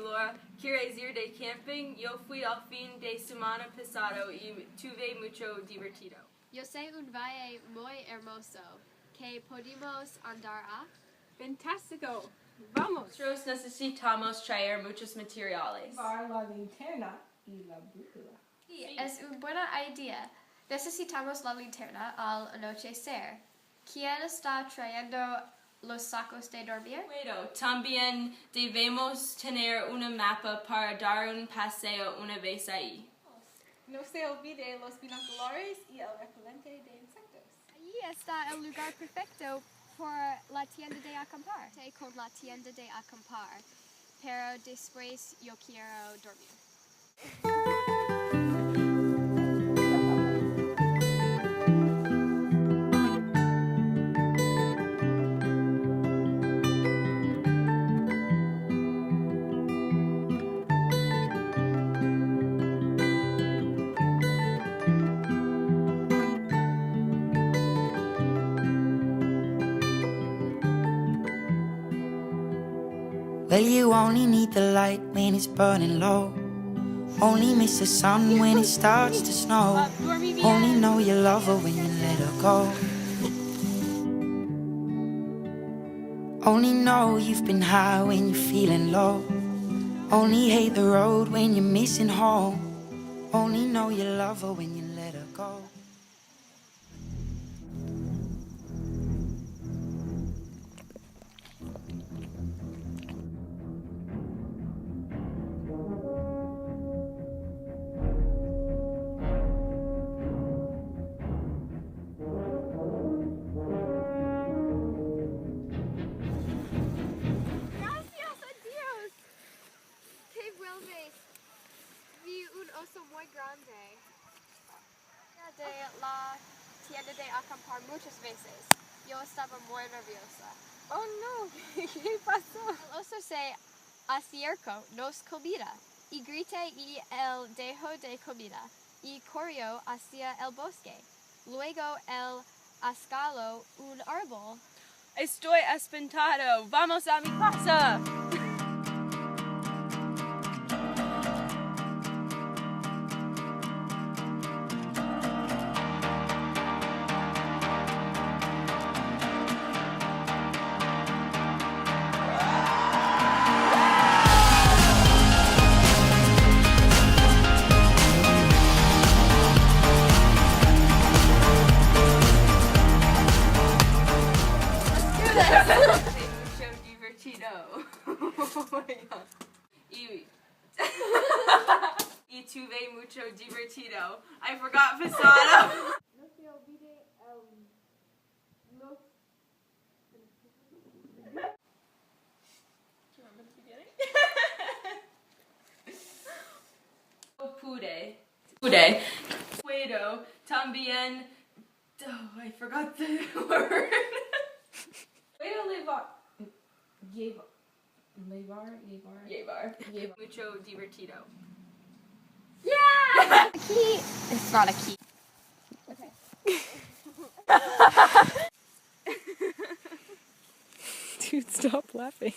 Laura. Quiero ir de camping. Yo fui al fin de semana pasado y tuve mucho divertido. Yo sé un valle muy hermoso que podemos andar a. Fantástico. Vamos. Nosotros necesitamos traer muchos materiales. Llevar la linterna y la brújula. Sí, es una buena idea. Necesitamos la linterna al anochecer. ¿Quién está trayendo los sacos de dormir? Bueno, también debemos tener una mapa para dar un paseo una vez ahí. No se olvide los binoculares y el repelente de insectos. Allí está el lugar perfecto por la tienda de acampar. Con la tienda de acampar, pero después yo quiero dormir. Well, you only need the light when it's burning low. Only miss the sun when it starts to snow. Only know you love her when you let her go. Only know you've been high when you're feeling low. Only hate the road when you're missing home. Only know you love her when you let her go. Gracias a Dios que vuelves. Vi un oso muy grande. De la tienda de acampar muchas veces. Yo estaba muy nerviosa. Oh no, ¿qué pasó? El oso se acercó, nos comida, y grité y él dejó de comida, y corrió hacia el bosque. Luego él escaló un árbol. Estoy espantado. Vamos a mi casa. Mucho divertido. Oh my God. Y tuve mucho divertido. I forgot pasado. No se olvide los... Do you remember the beginning? Pude. Puedo. También. Oh, I forgot the word. Puedo llevar. Mucho divertido. Yeah! A key. It's not a key. Dude, stop laughing.